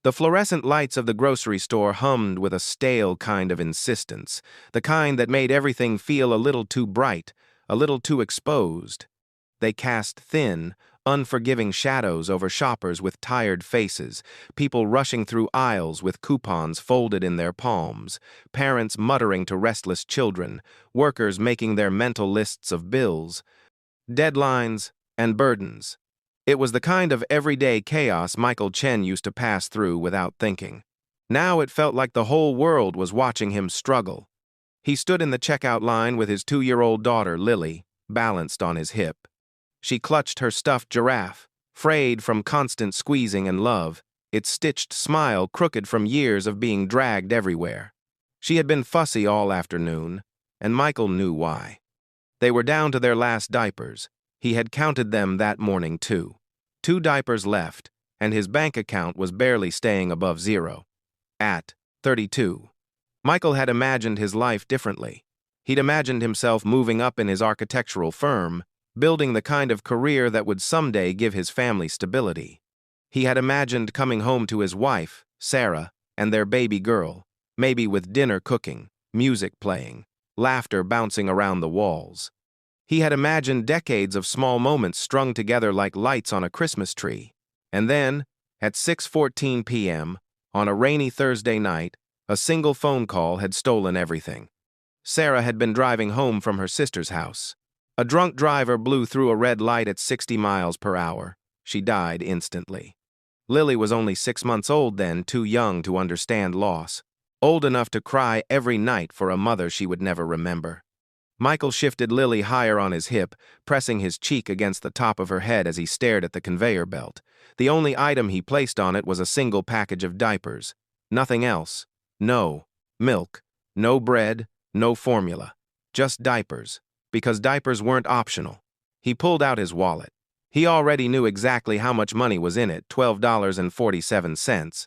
The fluorescent lights of the grocery store hummed with a stale kind of insistence, the kind that made everything feel a little too bright, a little too exposed. They cast thin, unforgiving shadows over shoppers with tired faces, people rushing through aisles with coupons folded in their palms, parents muttering to restless children, workers making their mental lists of bills, deadlines, and burdens. It was the kind of everyday chaos Michael Chen used to pass through without thinking. Now it felt like the whole world was watching him struggle. He stood in the checkout line with his 2-year-old daughter, Lily, balanced on his hip. She clutched her stuffed giraffe, frayed from constant squeezing and love, its stitched smile crooked from years of being dragged everywhere. She had been fussy all afternoon, and Michael knew why. They were down to their last diapers. He had counted them that morning, too. 2 diapers left, and his bank account was barely staying above zero. At 32. Michael had imagined his life differently. He'd imagined himself moving up in his architectural firm, building the kind of career that would someday give his family stability. He had imagined coming home to his wife, Sarah, and their baby girl, maybe with dinner cooking, music playing, laughter bouncing around the walls. He had imagined decades of small moments strung together like lights on a Christmas tree. And then, at 6:14 p.m., on a rainy Thursday night, a single phone call had stolen everything. Sarah had been driving home from her sister's house. A drunk driver blew through a red light at 60 miles per hour. She died instantly. Lily was only 6 months old then, too young to understand loss, old enough to cry every night for a mother she would never remember. Michael shifted Lily higher on his hip, pressing his cheek against the top of her head as he stared at the conveyor belt. The only item he placed on it was a single package of diapers. Nothing else. No milk, no bread, no formula. Just diapers, because diapers weren't optional. He pulled out his wallet. He already knew exactly how much money was in it, $12.47.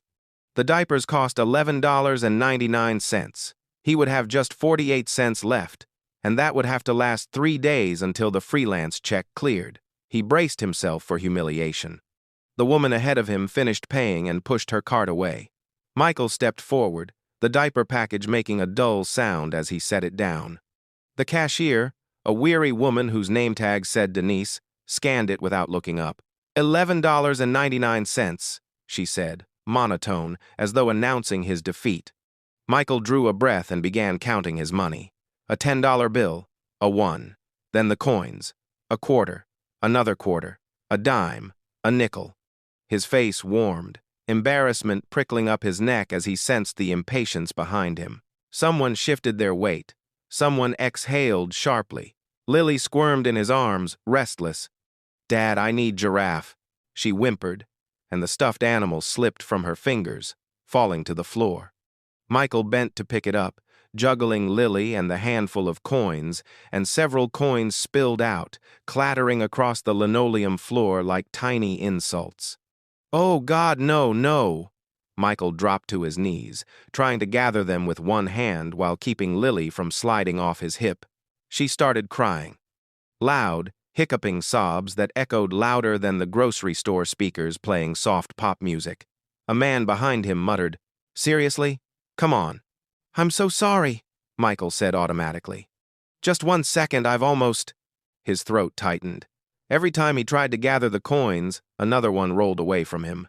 The diapers cost $11.99. He would have just 48 cents left, and that would have to last 3 days until the freelance check cleared. He braced himself for humiliation. The woman ahead of him finished paying and pushed her cart away. Michael stepped forward, the diaper package making a dull sound as he set it down. The cashier, a weary woman whose name tag said Denise, scanned it without looking up. $11.99, she said, monotone, as though announcing his defeat. Michael drew a breath and began counting his money. A $10 bill, a 1, then the coins, a quarter, another quarter, a dime, a nickel. His face warmed, embarrassment prickling up his neck as he sensed the impatience behind him. Someone shifted their weight. Someone exhaled sharply. Lily squirmed in his arms, restless. "Dad, I need giraffe," she whimpered, and the stuffed animal slipped from her fingers, falling to the floor. Michael bent to pick it up, juggling Lily and the handful of coins, and several coins spilled out, clattering across the linoleum floor like tiny insults. "Oh, God, no, no!" Michael dropped to his knees, trying to gather them with one hand while keeping Lily from sliding off his hip. She started crying. Loud, hiccuping sobs that echoed louder than the grocery store speakers playing soft pop music. A man behind him muttered, "Seriously? Come on." "I'm so sorry," Michael said automatically. "Just 1 second, I've almost—" His throat tightened. Every time he tried to gather the coins, another one rolled away from him.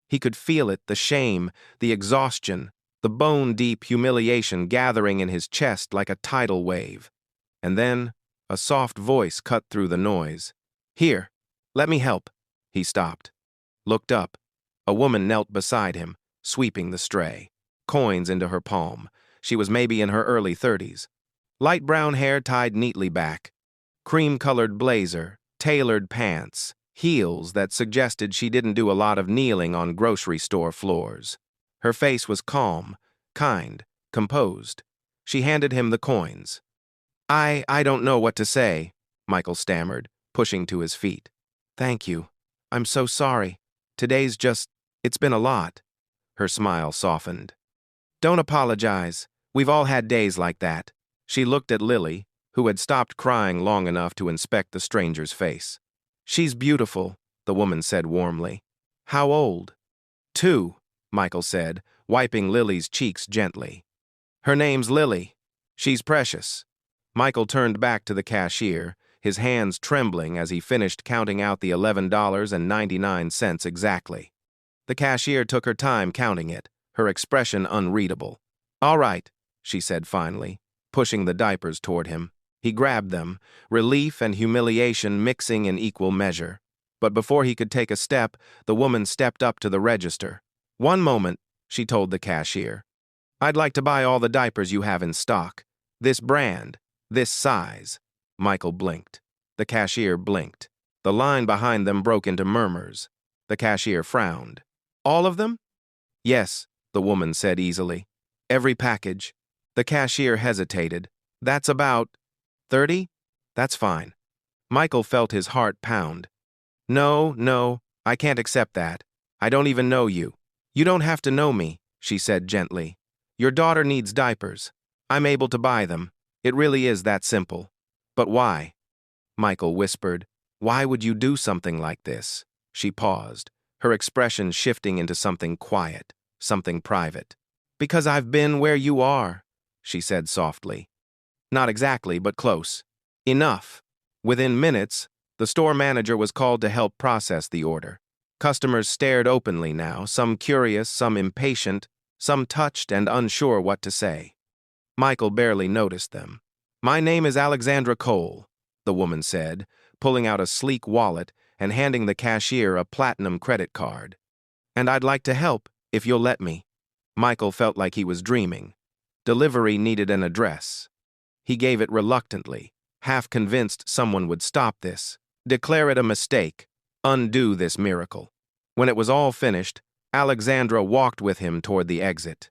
He could feel it, the shame, the exhaustion, the bone-deep humiliation gathering in his chest like a tidal wave. And then, a soft voice cut through the noise. "Here, let me help." He stopped. Looked up. A woman knelt beside him, sweeping the stray. Coins into her palm. She was maybe in her early 30s. Light brown hair tied neatly back. Cream-colored blazer, tailored pants, heels that suggested she didn't do a lot of kneeling on grocery store floors. Her face was calm, kind, composed. She handed him the coins. I don't know what to say," Michael stammered, pushing to his feet. "Thank you. I'm so sorry. Today's it's been a lot." Her smile softened. "Don't apologize. We've all had days like that." She looked at Lily, who had stopped crying long enough to inspect the stranger's face. "She's beautiful," the woman said warmly. "How old?" "2." Michael said, wiping Lily's cheeks gently. Her name's Lily. She's precious. Michael turned back to the cashier, his hands trembling as he finished counting out the $11.99 exactly. The cashier took her time counting it, her expression unreadable. All right, she said finally, pushing the diapers toward him. He grabbed them, relief and humiliation mixing in equal measure. But before he could take a step, the woman stepped up to the register. One moment, she told the cashier. I'd like to buy all the diapers you have in stock. This brand, this size. Michael blinked. The cashier blinked. The line behind them broke into murmurs. The cashier frowned. All of them? Yes, the woman said easily. Every package. The cashier hesitated. That's about 30? That's fine. Michael felt his heart pound. No, I can't accept that. I don't even know you. You don't have to know me, she said gently. Your daughter needs diapers. I'm able to buy them. It really is that simple. But why? Michael whispered. Why would you do something like this? She paused, her expression shifting into something quiet, something private. Because I've been where you are, she said softly. Not exactly, but close. Enough. Within minutes, the store manager was called to help process the order. Customers stared openly now, some curious, some impatient, some touched and unsure what to say. Michael barely noticed them. My name is Alexandra Cole, the woman said, pulling out a sleek wallet and handing the cashier a platinum credit card. And I'd like to help, if you'll let me. Michael felt like he was dreaming. Delivery needed an address. He gave it reluctantly, half convinced someone would stop this, declare it a mistake, undo this miracle. When it was all finished, Alexandra walked with him toward the exit.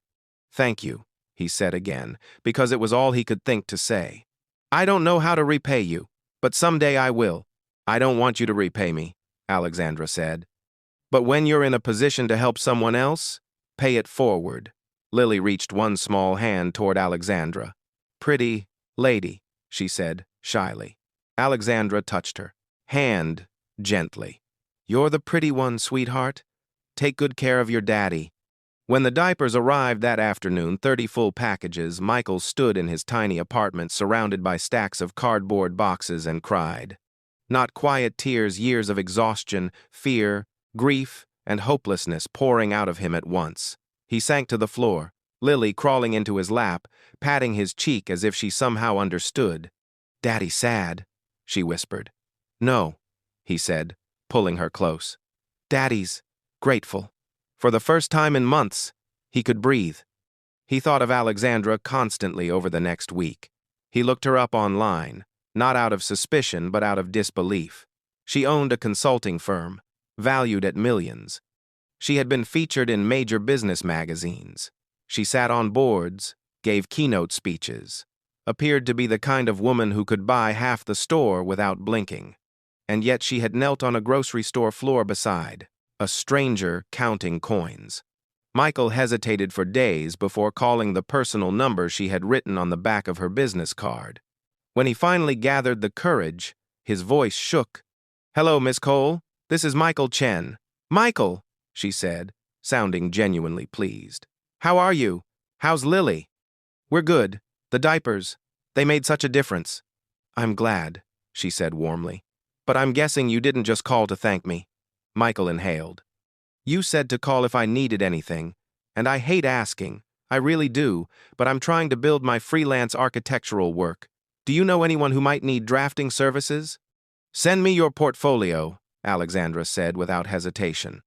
Thank you, he said again, because it was all he could think to say. I don't know how to repay you, but someday I will. I don't want you to repay me, Alexandra said. But when you're in a position to help someone else, pay it forward. Lily reached one small hand toward Alexandra. Pretty lady, she said, shyly. Alexandra touched her hand gently. You're the pretty one, sweetheart. Take good care of your daddy. When the diapers arrived that afternoon, 30 full packages, Michael stood in his tiny apartment surrounded by stacks of cardboard boxes and cried. Not quiet tears, years of exhaustion, fear, grief, and hopelessness pouring out of him at once. He sank to the floor, Lily crawling into his lap, patting his cheek as if she somehow understood. Daddy sad, she whispered. No, he said, pulling her close. Daddy's grateful. For the first time in months, he could breathe. He thought of Alexandra constantly over the next week. He looked her up online, not out of suspicion but out of disbelief. She owned a consulting firm, valued at millions. She had been featured in major business magazines. She sat on boards, gave keynote speeches, appeared to be the kind of woman who could buy half the store without blinking. And yet she had knelt on a grocery store floor beside, a stranger counting coins. Michael hesitated for days before calling the personal number she had written on the back of her business card. When he finally gathered the courage, his voice shook. Hello, Miss Cole. This is Michael Chen. Michael, she said, sounding genuinely pleased. How are you? How's Lily? We're good. The diapers. They made such a difference. I'm glad, she said warmly. But I'm guessing you didn't just call to thank me. Michael inhaled. You said to call if I needed anything, and I hate asking. I really do, but I'm trying to build my freelance architectural work. Do you know anyone who might need drafting services? Send me your portfolio, Alexandra said without hesitation.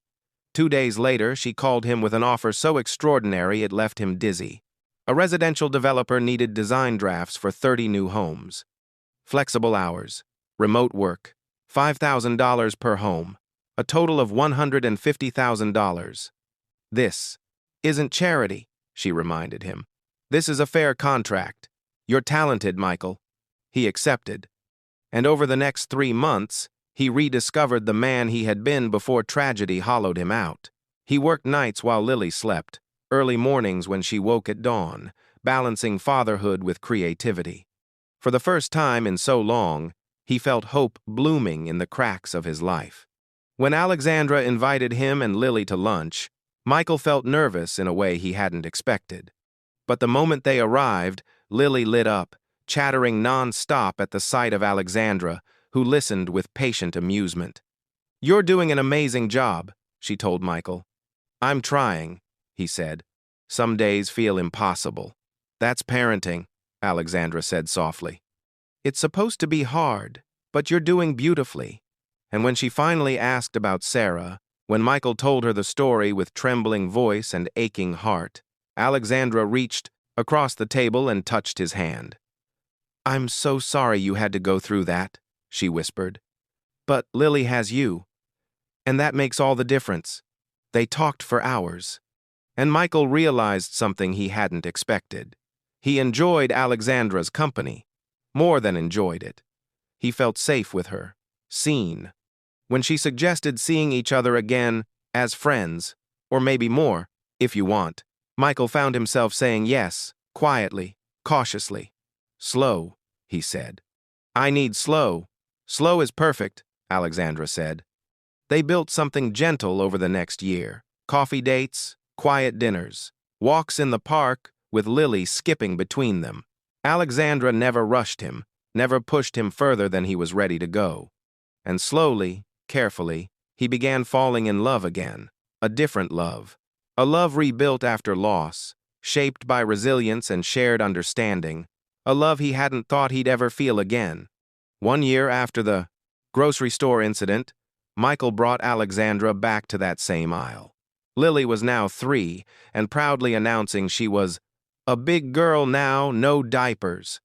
2 days later, she called him with an offer so extraordinary it left him dizzy. A residential developer needed design drafts for 30 new homes. Flexible hours, remote work, $5,000 per home, a total of $150,000. This isn't charity, she reminded him. This is a fair contract. You're talented, Michael. He accepted. And over the next 3 months, he rediscovered the man he had been before tragedy hollowed him out. He worked nights while Lily slept, early mornings when she woke at dawn, balancing fatherhood with creativity. For the first time in so long, he felt hope blooming in the cracks of his life. When Alexandra invited him and Lily to lunch, Michael felt nervous in a way he hadn't expected. But the moment they arrived, Lily lit up, chattering non-stop at the sight of Alexandra, who listened with patient amusement. "You're doing an amazing job," she told Michael. "I'm trying," he said. "Some days feel impossible." "That's parenting," Alexandra said softly. "It's supposed to be hard, but you're doing beautifully." And when she finally asked about Sarah, when Michael told her the story with trembling voice and aching heart, Alexandra reached across the table and touched his hand. "I'm so sorry you had to go through that," she whispered. "But Lily has you, and that makes all the difference." They talked for hours, and Michael realized something he hadn't expected. He enjoyed Alexandra's company, more than enjoyed it. He felt safe with her, seen. When she suggested seeing each other again as friends, or maybe more, if you want, Michael found himself saying yes, quietly, cautiously. "Slow," he said. "I need slow." "Slow is perfect," Alexandra said. They built something gentle over the next year. Coffee dates, quiet dinners, walks in the park with Lily skipping between them. Alexandra never rushed him, never pushed him further than he was ready to go. And slowly, carefully, he began falling in love again, a different love. A love rebuilt after loss, shaped by resilience and shared understanding, a love he hadn't thought he'd ever feel again. 1 year after the grocery store incident, Michael brought Alexandra back to that same aisle. Lily was now 3, and proudly announcing she was a big girl now, no diapers.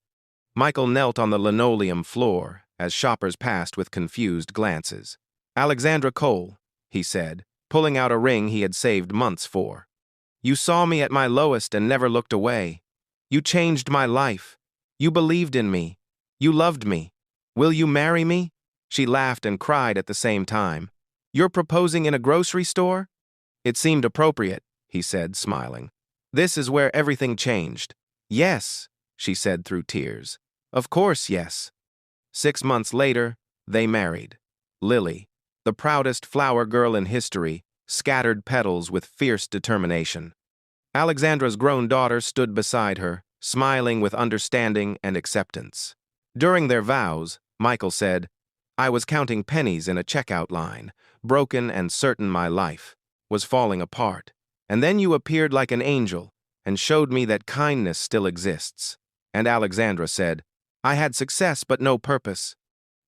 Michael knelt on the linoleum floor as shoppers passed with confused glances. "Alexandra Cole," he said, pulling out a ring he had saved months for. "You saw me at my lowest and never looked away. You changed my life. You believed in me. You loved me. Will you marry me?" She laughed and cried at the same time. "You're proposing in a grocery store?" "It seemed appropriate," he said, smiling. "This is where everything changed." "Yes," she said through tears. "Of course, yes." 6 months later, they married. Lily, the proudest flower girl in history, scattered petals with fierce determination. Alexandra's grown daughter stood beside her, smiling with understanding and acceptance. During their vows, Michael said, "I was counting pennies in a checkout line, broken and certain my life was falling apart. And then you appeared like an angel and showed me that kindness still exists." And Alexandra said, "I had success but no purpose.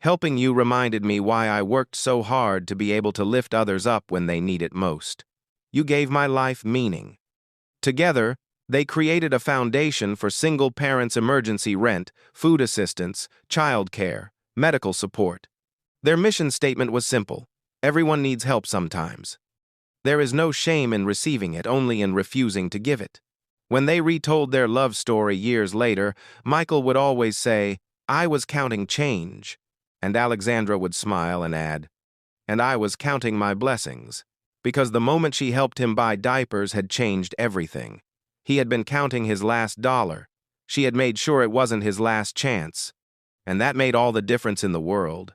Helping you reminded me why I worked so hard to be able to lift others up when they need it most. You gave my life meaning." Together, they created a foundation for single parents' emergency rent, food assistance, child care, medical support. Their mission statement was simple: everyone needs help sometimes. There is no shame in receiving it, only in refusing to give it. When they retold their love story years later, Michael would always say, "I was counting change," and Alexandra would smile and add, "And I was counting my blessings," because the moment she helped him buy diapers had changed everything. He had been counting his last dollar. She had made sure it wasn't his last chance. And that made all the difference in the world.